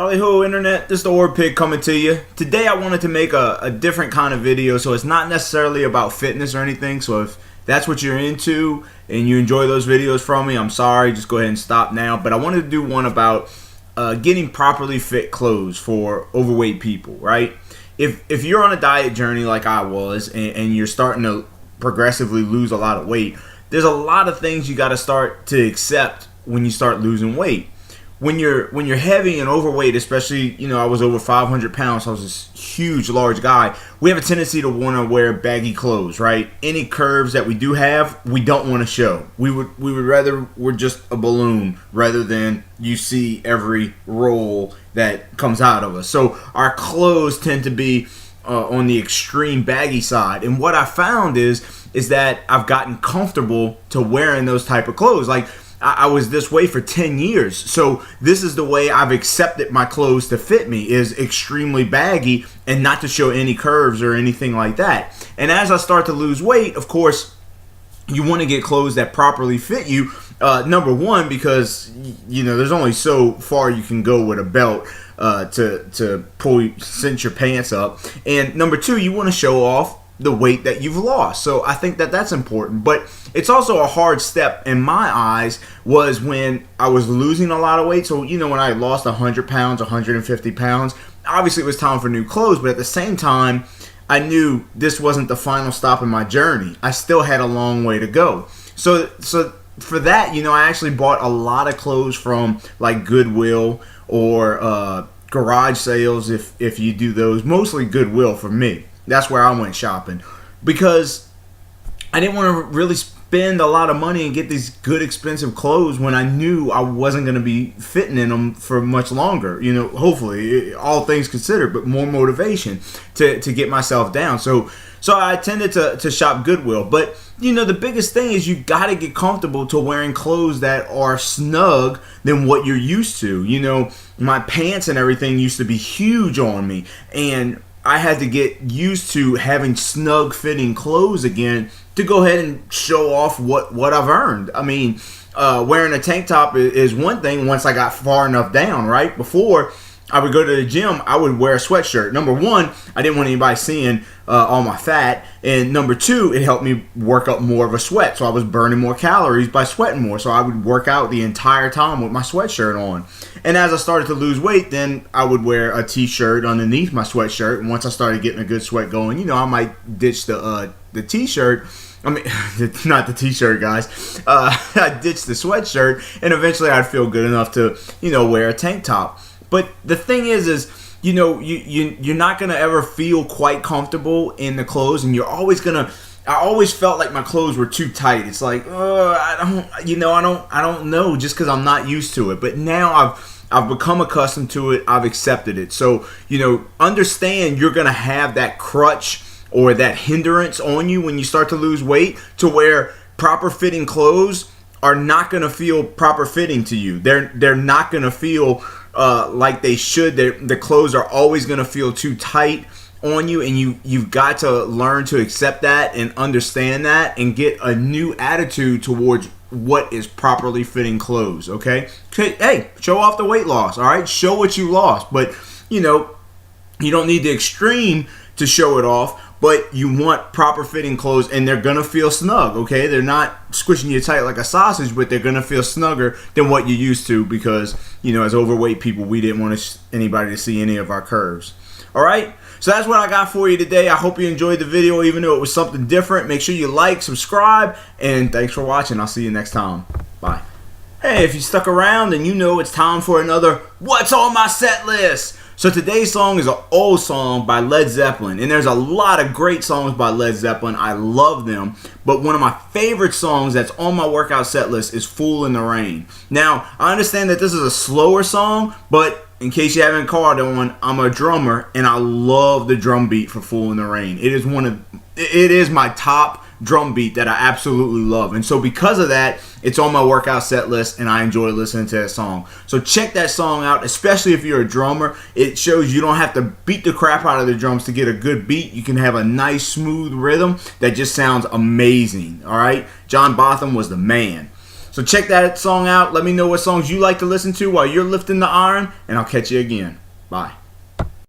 Howdy ho internet, this is the Orpig coming to you. Today I wanted to make a different kind of video, so it's not necessarily about fitness or anything. So if that's what you're into and you enjoy those videos from me, I'm sorry, just go ahead and stop now. But I wanted to do one about getting properly fit clothes for overweight people, right? If you're on a diet journey like I was and you're starting to progressively lose a lot of weight, there's a lot of things you got to start to accept when you start losing weight. When you're heavy and overweight, especially, I was over 500 pounds, so I was this huge, large guy. We have a tendency to want to wear baggy clothes, right? Any curves that we do have, we don't want to show. We would rather we're just a balloon rather than you see every roll that comes out of us. So our clothes tend to be on the extreme baggy side. And what I found is that I've gotten comfortable to wearing those type of clothes. Like, I was this way for 10 years. So this is the way I've accepted my clothes to fit me, is extremely baggy and not to show any curves or anything like that. And as I start to lose weight, of course, you want to get clothes that properly fit you. Number one, because, there's only so far you can go with a belt to cinch your pants up. And number two, you want to show off the weight that you've lost. So I think that that's important. But it's also a hard step in my eyes was when I was losing a lot of weight. So, when I lost 100 pounds, 150 pounds, obviously it was time for new clothes. But at the same time, I knew this wasn't the final stop in my journey. I still had a long way to go. So for that, I actually bought a lot of clothes from like Goodwill or garage sales if you do those. Mostly Goodwill for me. That's where I went shopping, because I didn't want to really spend a lot of money and get these good expensive clothes when I knew I wasn't going to be fitting in them for much longer. Hopefully, all things considered, but more motivation to get myself down. So I tended to shop Goodwill. But, the biggest thing is you got to get comfortable to wearing clothes that are snug than what you're used to. My pants and everything used to be huge on me, and I had to get used to having snug fitting clothes again to go ahead and show off what I've earned. I mean, wearing a tank top is one thing once I got far enough down, right? Before I would go to the gym, I would wear a sweatshirt. Number one, I didn't want anybody seeing all my fat. And number two, it helped me work up more of a sweat. So I was burning more calories by sweating more. So I would work out the entire time with my sweatshirt on. And as I started to lose weight, then I would wear a t-shirt underneath my sweatshirt. And once I started getting a good sweat going, I might ditch the t-shirt. I mean, not the t-shirt, guys. I ditched the sweatshirt, and eventually I'd feel good enough to, wear a tank top. But the thing is you're not gonna ever feel quite comfortable in the clothes, and you're always gonna. I always felt like my clothes were too tight. It's like, I don't know, just because I'm not used to it. But now I've become accustomed to it. I've accepted it. So understand you're gonna have that crutch or that hindrance on you when you start to lose weight, to where proper fitting clothes are not gonna feel proper fitting to you. They're not gonna feel like they should. The clothes are always going to feel too tight on you, and you've got to learn to accept that and understand that and get a new attitude towards what is properly fitting clothes. Okay, hey, show off the weight loss. All right, show what you lost, but you don't need the extreme to show it off. But you want proper fitting clothes, and they're going to feel snug, okay? They're not squishing you tight like a sausage, but they're going to feel snugger than what you're used to, because, as overweight people, we didn't want anybody to see any of our curves. All right? So that's what I got for you today. I hope you enjoyed the video, even though it was something different. Make sure you like, subscribe, and thanks for watching. I'll see you next time. Bye. Hey, if you stuck around, then it's time for another What's on My Set List? So today's song is an old song by Led Zeppelin, and there's a lot of great songs by Led Zeppelin. I love them, but one of my favorite songs that's on my workout set list is Fool in the Rain. Now, I understand that this is a slower song, but in case you haven't caught on, I'm a drummer, and I love the drum beat for Fool in the Rain. It is my top drum beat that I absolutely love. And so because of that, it's on my workout set list, and I enjoy listening to that song. So check that song out, especially if you're a drummer. It shows you don't have to beat the crap out of the drums to get a good beat. You can have a nice, smooth rhythm that just sounds amazing. All right? John Botham was the man. So check that song out. Let me know what songs you like to listen to while you're lifting the iron, and I'll catch you again. Bye.